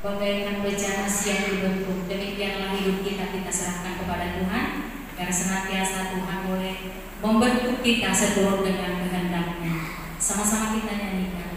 bagaikan bejana siap dibentuk. Demikianlah hidup kita serahkan kepada Tuhan, karena senantiasa Tuhan boleh membentuk kita seturut dengan kehendaknya. Sama-sama kita nyanyikan.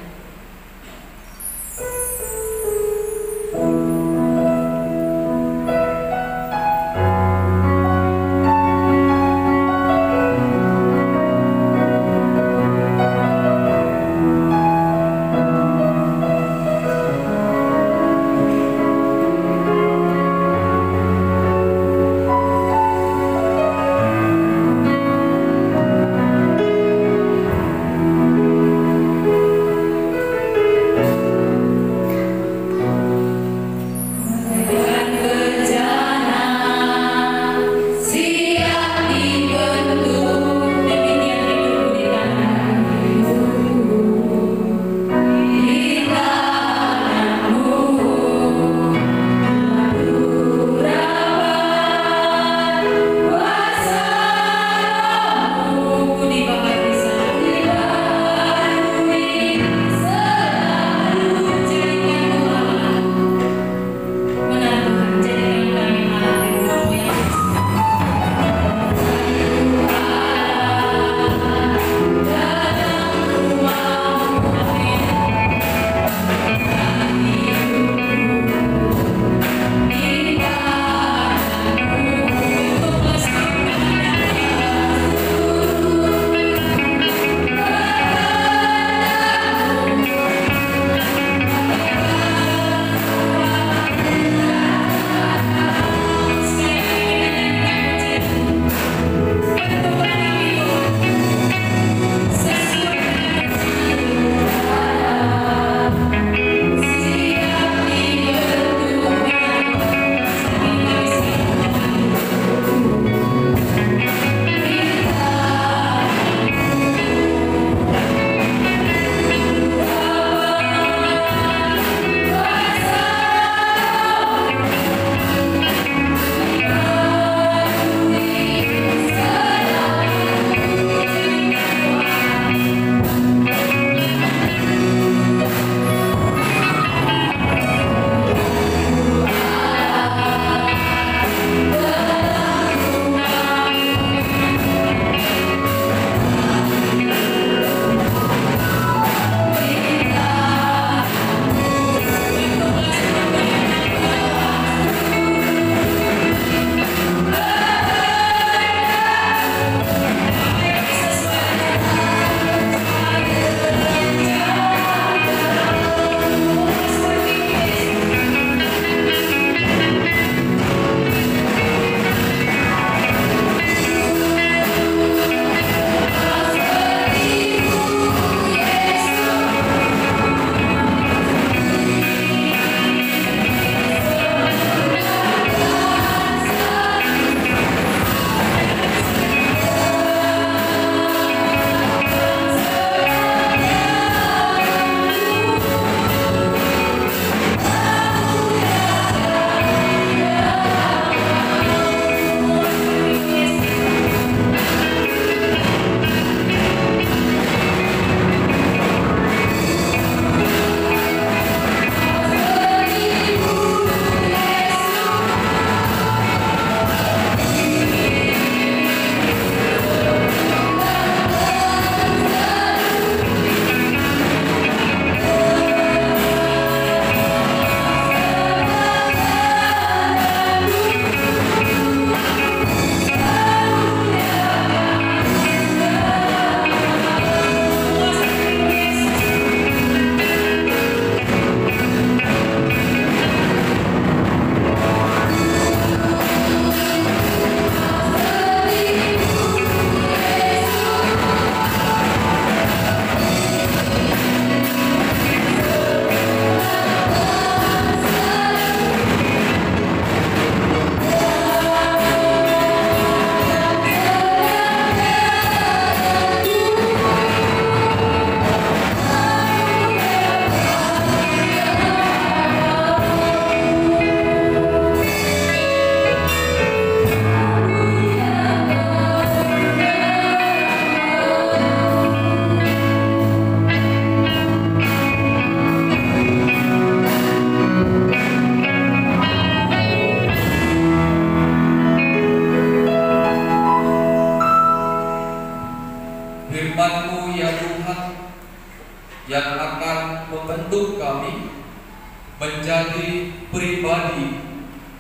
menjadi pribadi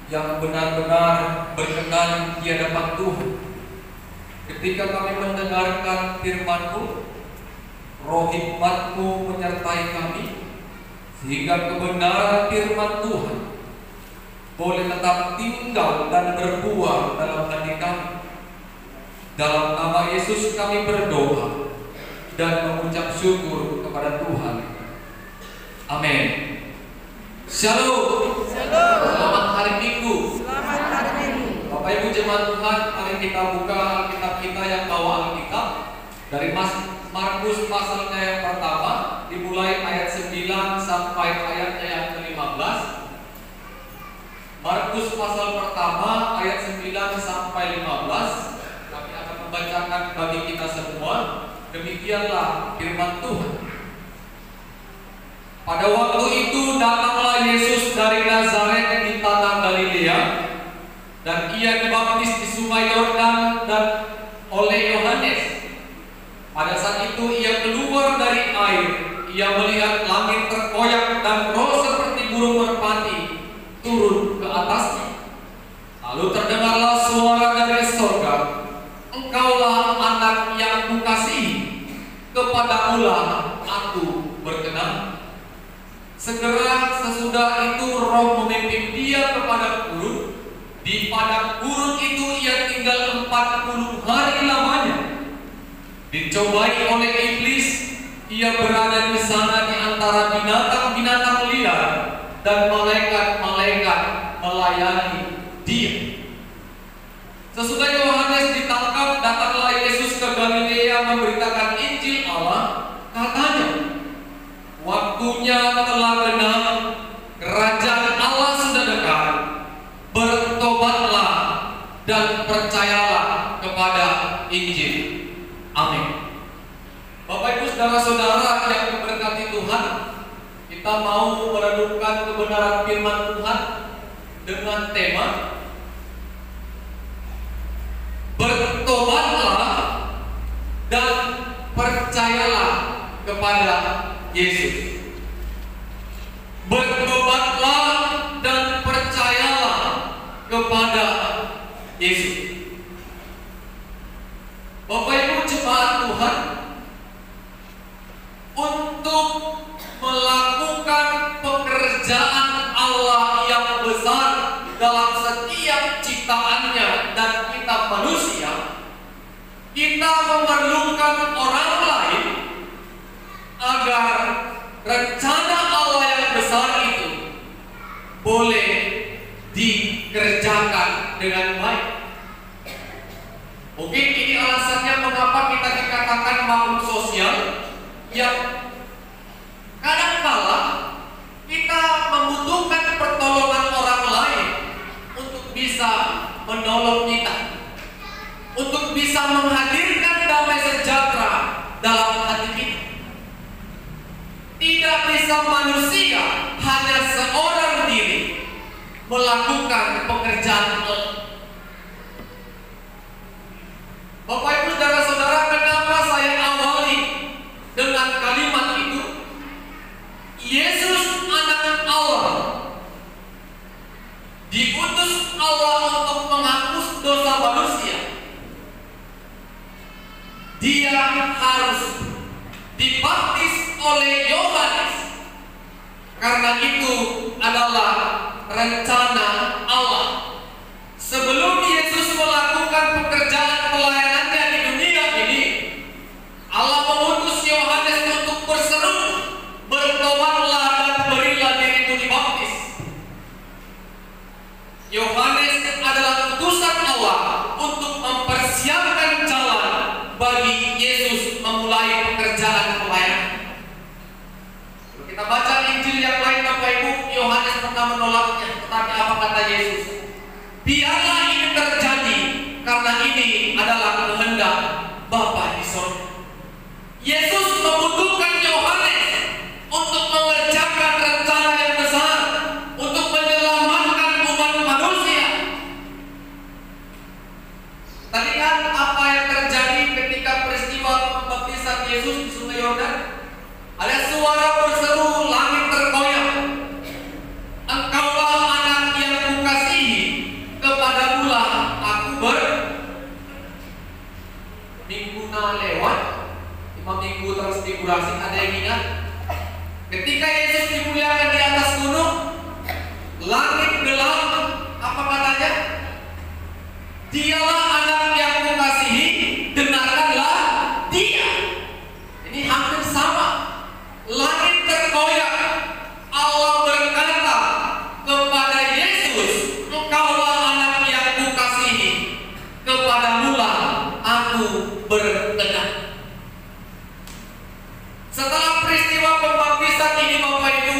yang benar-benar berkenan di hadapan Tuhan. Ketika kami mendengarkan firman-Mu, Roh Hikmat-Mu menyertai kami, sehingga kebenaran firman Tuhan boleh tetap tinggal dan berbuah dalam hati kami. Dalam nama Yesus kami berdoa dan mengucap syukur kepada Tuhan. Amin. Shalom. Selamat hari Minggu. Bapak Ibu jemaat Tuhan, mari kita buka Alkitab kita yang bawa Alkitab dari Markus pasalnya yang pertama, dimulai ayat 9 sampai ayatnya yang ke-15. Markus pasal pertama ayat 9 sampai 15. Kami akan membacakan bagi kita semua. Demikianlah firman Tuhan. Pada waktu itu datanglah Yesus dari Nazaret di tanah Galilea, dan ia dibaptis di Sungai Yordan dan oleh Yohanes. Pada saat itu ia keluar dari air, ia melihat langit terkoyak dan roh seperti burung merpati turun ke atasnya. Lalu terdengarlah suara dari surga, "Engkaulah anak yang kukasihi, kepadamulah aku berkenan." Segera sesudah itu roh memimpin dia kepada gurun. Di padang gurun itu ia tinggal 40 hari lamanya. Dicobai oleh iblis, ia berada di sana di antara binatang-binatang liar, dan malaikat-malaikat melayani dia. Sesudah Yohanes ditangkap, datanglah Yesus ke Galilea memberitakan Injil Allah. Katanya, "Waktunya telah genap, kerajaan Allah sudah dekat. Bertobatlah dan percayalah kepada Injil." Amin. Bapak Ibu saudara-saudara yang diberkati Tuhan, kita mau merenungkan kebenaran firman Tuhan dengan tema bertobatlah dan percayalah kepada Yesus. Bertobatlah dan percayalah kepada Yesus. Bapak Ibu jemaat Tuhan, untuk melakukan pekerjaan Allah yang besar dalam setiap ciptaannya dan kita manusia, kita memerlukan orang lain agar rencana Allah yang besar itu boleh dikerjakan dengan baik. Mungkin ini alasannya mengapa kita dikatakan makhluk sosial, yang kadang-kala kita membutuhkan pertolongan orang lain untuk bisa menolong kita, untuk bisa menghadirkan damai sejahtera dalam hati kita. Tidak bisa manusia hanya seorang diri melakukan pekerjaan Allah. Bapak Ibu saudara-saudara, kenapa saya awali dengan kalimat itu? Yesus anak Allah, diutus Allah untuk menghapus dosa manusia. Dia harus dibaptis oleh Yohanes, karena itu adalah rencana Allah. Sebelum Yesus melakukan pekerjaan pelayanannya di dunia ini, Allah mengutus Yohanes untuk berseru, "Bertobatlah dan berilah dirimu dibaptis." Yohanes adalah utusan Allah untuk mempersiapkan jalan bagi Yesus memulai pekerjaan pelayanan. Kalau kita baca Injil yang lain Bapak Ibu, Yohanes pernah menolaknya, tetapi apa kata Yesus? "Biarlah ini terjadi, karena ini adalah kehendak Bapa di surga." Yesus membutuhkan Yohanes untuk mengerjakan rencana yang besar, untuk menyelamatkan umat manusia. Tadi kan apa yang terjadi ketika peristiwa pembaptisan Yesus di Sungai Yordan? Ada suara berseru, langit tergoyang. pernah lewat 5 minggu transfigurasi, ada yang ingat? Ketika Yesus dimuliakan di atas gunung, langit gelap, apa katanya? Dialah anak yang kukasihi, dengarkanlah dia. Ini hampir sama. Langit terkoyak, Allah berkata kepada Yesus, engkaulah anak yang kukasihi, kepadamulah aku berkenan. Setelah peristiwa pembaptisan ini Bapak Ibu,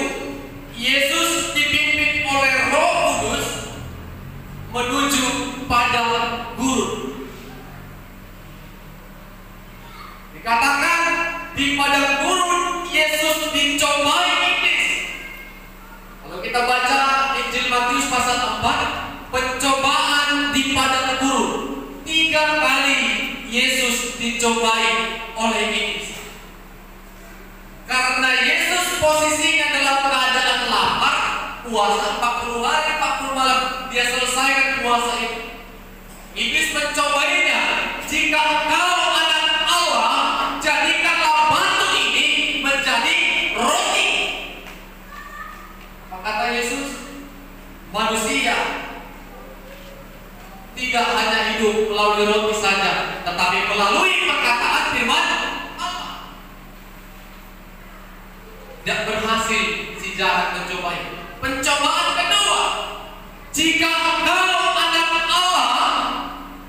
Yesus dipimpin oleh Roh Kudus menuju padang gurun. Dikatakan di padang gurun Yesus dicobai iblis. Kalau kita baca Injil Matius pasal 4, pencobaan di padang gurun, 3 kali Yesus dicobai oleh iblis. Karena Yesus posisinya dalam keadaan lapar, puasa 40 hari 40 malam, dia selesaikan puasa itu. Iblis mencobainya, jika engkau anak Allah, jadikanlah batu ini menjadi roti. Apa kata Yesus? Manusia tidak hanya hidup melalui roti saja, tetapi melalui perkataan firman Allah. Tidak berhasil si jahat mencobai. Pencobaan kedua, jika engkau anak Allah,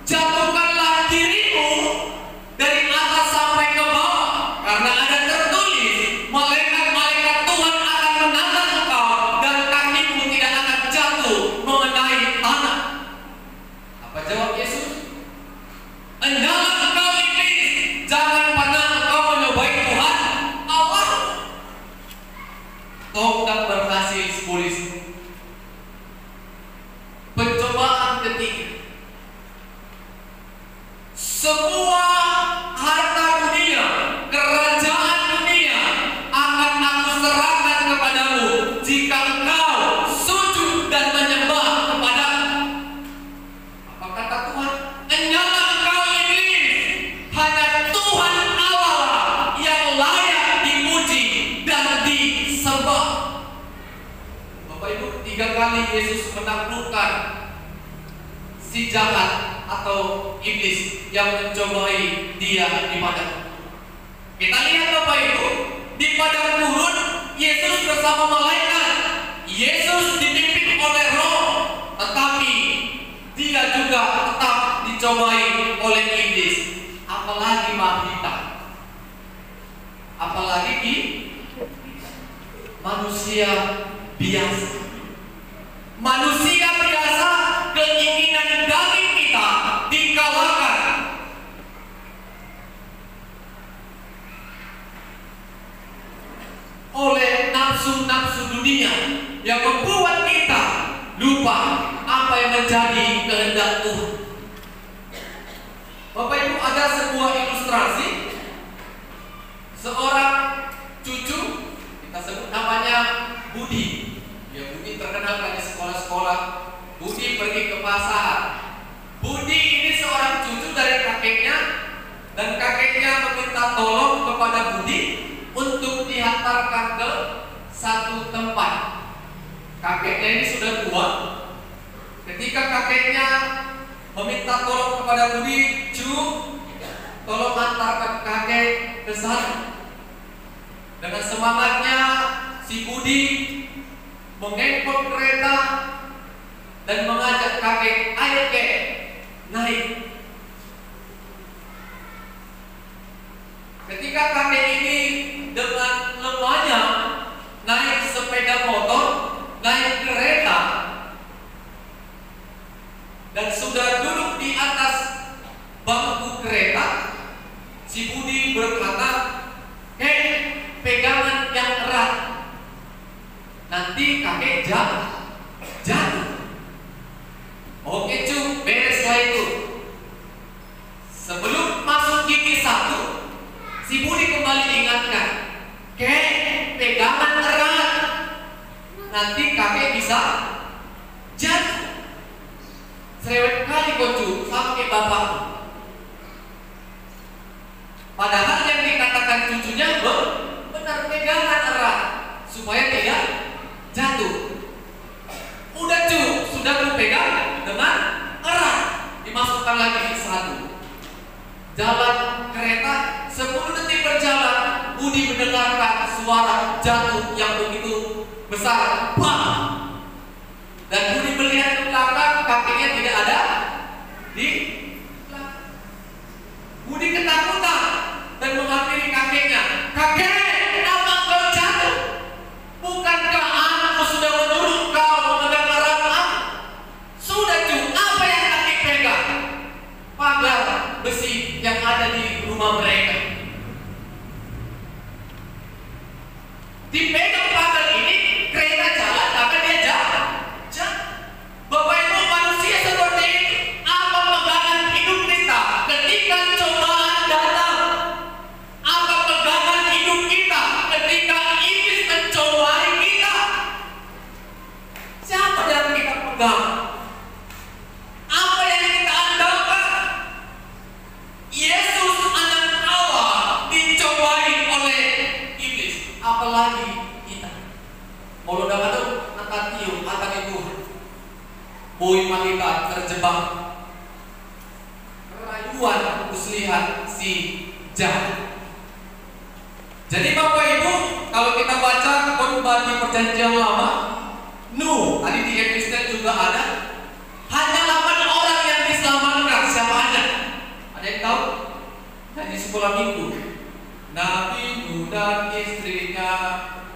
jatuhkanlah dirimu dari atas sampai ke bawah, karena ada tertulis, malaikat-malaikat Tuhan akan menatang engkau dan kakimu tidak akan jatuh mengenai tanah. Apa jawab Yesus? Hendaklah engkau iblis, jangan pernah engkau mencobai Tuhan Allah. Toh tak berhasil sepulis. Pencobaan ketiga, semua harta dunia, kerajaan dunia akan aku serahkan kepadamu jika engkau sujud dan menyembah kepadaku. Apa kata Tuhan? Hendaklah engkau iblis, hanya Tuhan Allah yang layak dipuji dan disembah. Bapak Ibu, 3 kali Yesus menaklukkan si jahat atau iblis yang mencobai dia di padang. Kita lihat Bapak Ibu, di padang gurun Yesus bersama malaikat. Yesus dipimpin oleh Roh, tetapi dia juga tetap dicobai oleh iblis. Apalagi mahita, apalagi di manusia biasa. Manusia biasa, keinginan daging kita dikalahkan. Oleh nafsu-nafsu dunia yang membuat kita lupa apa yang menjadi kehendak Tuhan. Bapak Ibu, ada sebuah ilustrasi. Seorang cucu, kita sebut namanya Budi. Ya, Budi terkenal di sekolah-sekolah. Budi pergi ke pasar. Budi ini seorang cucu dari kakeknya, dan kakeknya meminta tolong kepada Budi untuk dihantarkan ke satu tempat. Kakeknya ini sudah tua. Ketika kakeknya meminta tolong kepada Budi, "Cu, tolong hantarkan kakek ke sana." Dengan semangatnya si Budi mengekor kereta dan mengajak kakek, "Ayo kek, naik." Ketika kakek ini dengan lemahnya naik sepeda motor, naik kereta, dan sudah duduk di atas bangku kereta, si Budi berkata, "Kek, pegangan yang erat, nanti kakek jatuh." "Oke cu, bereslah itu." Sebelum masuk gigi 1, si Budi kembali ingatkan, "Kek, pegangan erat, nanti kakek bisa jatuh." Cerewet kali kau cu, sama kayak bapakmu. Padahal yang dikatakan cucunya benar, pegangan erat supaya tidak jatuh. Udah sudah kupegang dengan erat. Dimasukkan lagi satu. Jalan kereta 10 detik berjalan, Budi mendengarkan suara jatuh yang begitu besar. Bang! Dan Budi melihat ke belakang, kakinya tidak ada di belakang. Budi ketakutan dan menghampiri kakeknya. Kakek, kenapa kau jatuh? Bukankah aku sudah menyuruh kau memegang erat aku? Sudah cu, apa yang kakek pegang? Pagar besi yang ada di rumah mereka. Dipegang pagar ini, kereta jalan, maka dia jalan. Bapak Ibu, manusia seperti ini, apa pegangan hidup kita ketika cobaan datang? Apa pegangan hidup kita ketika iblis mencobai kita? Siapa yang kita pegang? Apa yang kita andalkan? Yesus anak Allah dicobai oleh iblis, apalagi kita. Kalau dapat itu natatio, akan itu boy malika terjebak rayuan muslihat si jahat. Jadi Bapak Ibu, kalau kita baca khotbah di Perjanjian Lama, Nuh, tadi di episode juga ada, hanya 8 orang yang diselamatkan. Siapa aja? Ada yang tahu? Nah, di sekolah minggu, Nabi Nuh dan istrinya,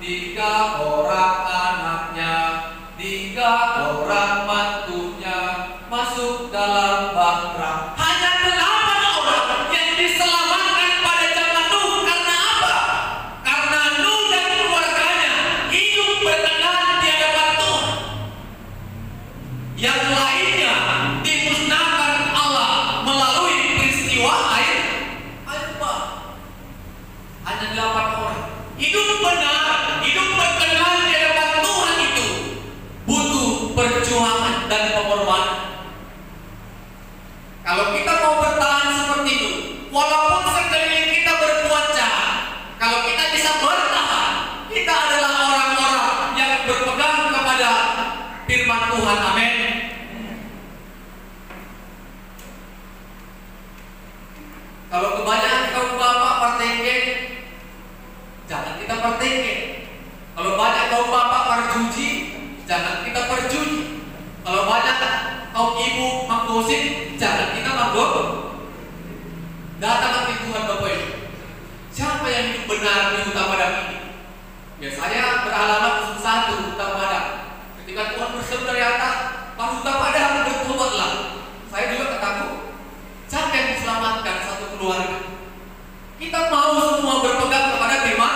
3 orang anaknya, 3 orang mantunya masuk dalam bahtera. Hanya 8 orang yang diselamatkan pada zaman Nuh. Karena apa? Karena Nuh dan keluarganya hidup berkenan di hadapan Tuhan. Yang lainnya dimusnahkan Allah melalui peristiwa air bah. Hanya 8 orang hidup benar, hidup berkenan di hadapan Tuhan itu butuh perjuangan dan pengorbanan. Kalau kita mau bertahan seperti itu, walaupun sekeliling kita berbuat jahat, kalau kita bisa bertahan, kita adalah orang-orang yang berpegang kepada firman Tuhan. Amin. Kalau kebanyakan kaum bapak partengke, jangan kita partengke. Kalau banyak kaum bapak perjuji, jangan kita perjuji. Kalau banyak kaum ibu menggosip, jangan kita menggosip. Datang ke Tuhan Bapak Ibu. Siapa yang hidup benar di Huta Padang ini? Ya, saya beralamat 1 Huta Padang. Ketika Tuhan berseru dari atas, Pak Huta Padang bertobatlah. Saya juga ketakut. Siapa yang diselamatkan satu keluarga? Kita mau semua berpegang kepada firman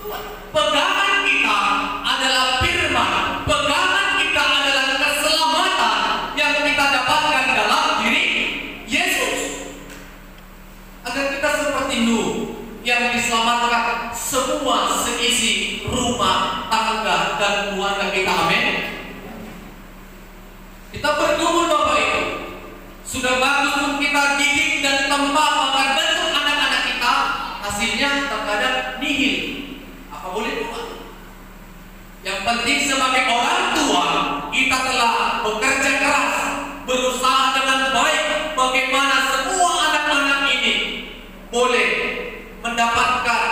Tuhan. Pegangan kita adalah firman. Pegangan kita adalah keselamatan yang kita dapatkan dalam diri Yesus. Agar kita seperti Nuh yang diselamatkan semua seisi rumah, tangga, dan keluarga kita. Amin. Kita bergumul Bapak Ibu. Sudah bagus pun kita didik dan tempat akan bentuk anak-anak kita, hasilnya terkadang nihil. Apa boleh buat? Yang penting sebagai orang tua, kita telah bekerja keras, berusaha dengan baik bagaimana semua anak-anak ini boleh mendapatkan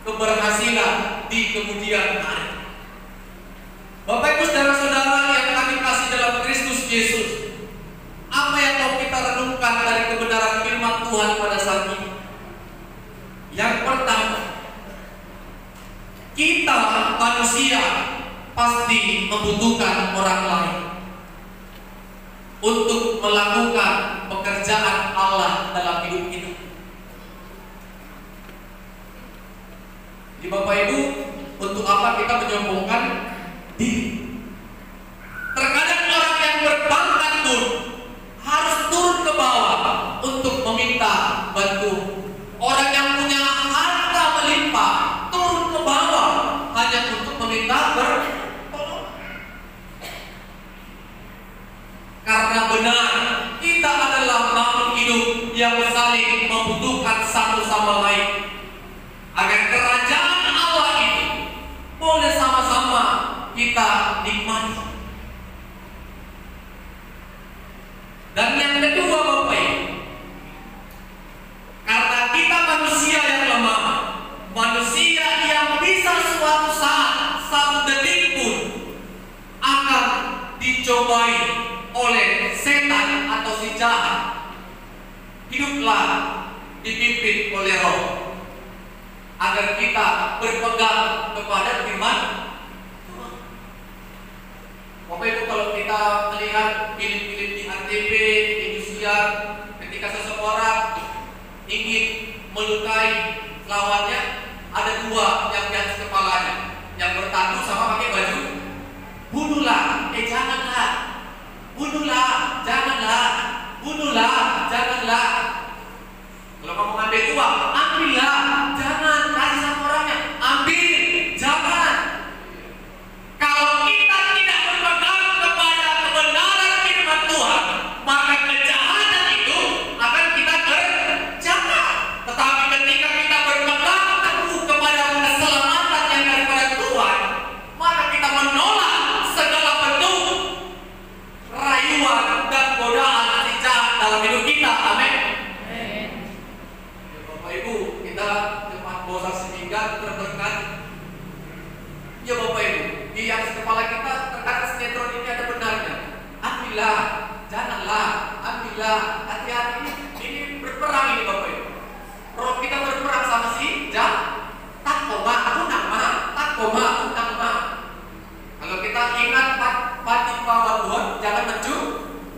keberhasilan di kemudian hari. Bapak Ibu saudara-saudara yang kami kasih dalam Kristus Yesus, apa yang mau kita renungkan dari kebenaran firman Tuhan pada saat ini? Yang pertama, kita manusia pasti membutuhkan orang lain untuk melakukan pekerjaan Allah dalam hidup kita. Di Bapak Ibu, untuk apa kita menyombongkan diri? Terkadang orang yang berpangkat pun harus turun ke bawah untuk meminta bantuan. Orang yang punya harta melimpah turun ke bawah hanya untuk meminta pertolongan. Karena benar kita adalah makhluk hidup yang saling membutuhkan satu sama lain, agar kerajaan Allah itu boleh sama-sama kita nikmati. Dan yang kedua Bapak Ibu, karena kita manusia yang lemah, manusia yang bisa suatu saat, satu detik pun akan dicobai oleh setan atau si jahat, hiduplah dipimpin oleh Roh, agar kita berpegang kepada firman Tuhan. Bapak Ibu, kalau kita melihat film-film di ANTV, di Indosiar, ketika seseorang ingin melukai lawannya, ada dua yang di atas kepalanya, yang bertatu sama pakai baju, bunuhlah, janganlah, bunuhlah, janganlah, bunuhlah, janganlah. Kalau kamu ngambil uang, ambillah, jangan kasih sama orangnya, ambil, jangan. Kalau kita tidak berpegang kepada kebenaran firman Tuhan, maka kejahatan itu akan kita kerjakan. Tetapi ketika kita berpegang teguh kepada keselamatan yang daripada Tuhan, maka kita menolak segala bentuk rayuan dan godaan si jahat dalam hidup kita. Amin. Bapak Ibu, kita jemaat Bosar Sepinggan terberkati. Ya Bapak Ibu, di atas kepala kita terkadang sinetron ini ada benarnya. Ambillah, janganlah, ambillah, hati-hati, ini berperang ini Bapak Ibu. Roh kita berperang sama si jahat. Tak koma, unang ma, tak koma, unang ma. Kalau kita ingat pati Tuhan, jangan mencu,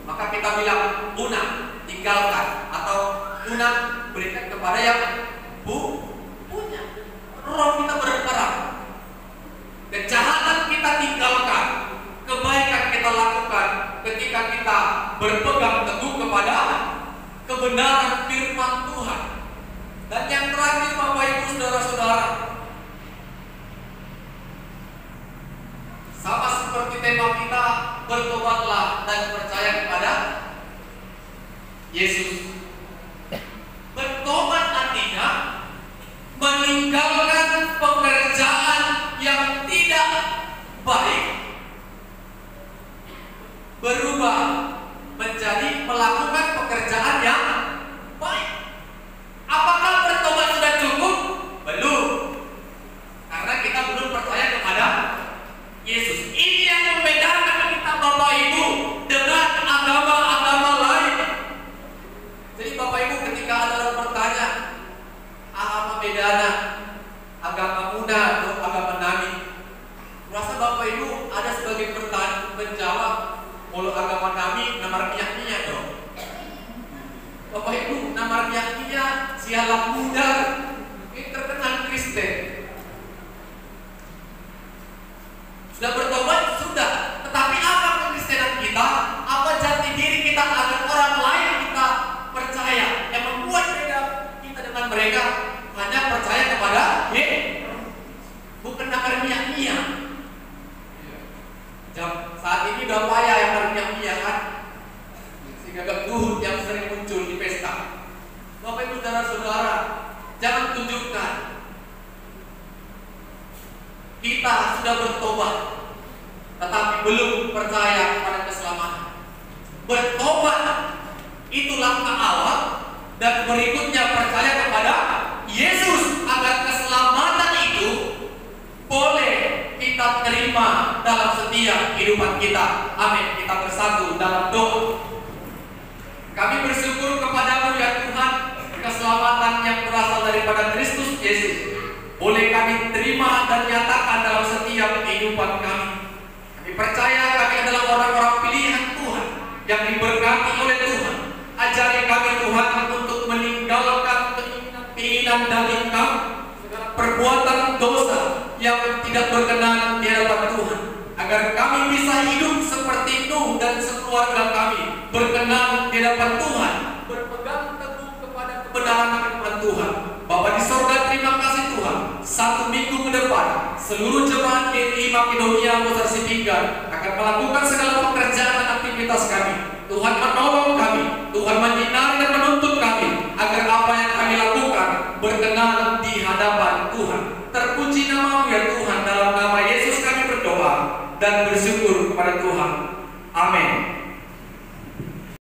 maka kita bilang unang, tinggalkan, atau unang berikan kepada yang punya. Roh kita berperang. Kejahatan kita tinggalkan, kebaikan kita lakukan ketika kita berpegang teguh kepada kebenaran firman Tuhan. Dan yang terakhir Bapak Ibu Saudara-saudara, sama seperti tema kita, bertobatlah dan percaya kepada Yesus. Bertobat artinya meninggalkan pekerjaan yang tidak baik, berubah menjadi melakukan pekerjaan yang baik. Apakah bertobat sudah cukup? Belum, karena kita belum percaya kepada Yesus. Ini yang membedakan kita Bapak Ibu dengan agama-agama lain. Jadi Bapak Ibu, ketika ada orang bertanya, apa bedanya agama muda atau agama Nabi? Rasa Bapak Ibu ada sebagai pertanyaan menjawab, kalau agama Nabi nama minyak dong. Bapak Ibu, nama minyak sialah muda, ini terkenal Kristen. Sudah bertobat? Sudah. Tetapi apa kekristenan kita? Apa jati diri kita agar orang lain kita percaya? Yang membuat beda kita dengan mereka hanya percaya kepada bukan nakar minyak-minyak. Saat ini udah payah yang minyak-minyak kan, sehingga gak yang sering muncul di pesta. Bapak Ibu Saudara-saudara, jangan tunjukkan kita sudah bertobat tetapi belum percaya kepada keselamatan. Bertobat itu langkah awal, dan berikutnya percaya kepada Yesus agar keselamatan itu boleh kita terima dalam setiap kehidupan kita. Amin. Kita bersatu dalam doa. Kami bersyukur kepadamu ya Tuhan, keselamatan yang berasal daripada Kristus Yesus boleh kami terima dan nyatakan dalam setiap kehidupan kami. Kami percaya kami adalah orang-orang pilihan Tuhan yang diberkati oleh Tuhan. Ajari kami Tuhan untuk meninggalkan keinginan daging kami, perbuatan dosa yang tidak berkenan di hadapan Tuhan, agar kami bisa hidup seperti Nuh dan sekeluarga kami, berkenan di hadapan Tuhan, berpegang teguh kepada kebenaran firman Tuhan. Bapa di sorga, terima kasih Tuhan. 1 minggu ke depan seluruh jemaat GKI Makedonia Bosar Sepinggan akan melakukan segala pekerjaan dan aktivitas kami. Tuhan menolong kami, Tuhan menyinari dan menuntut kami agar apa yang kami lakukan berkenan di hadapan Tuhan. Terpuji nama-Mu ya Tuhan, dalam nama Yesus kami berdoa dan bersyukur kepada Tuhan. Amin.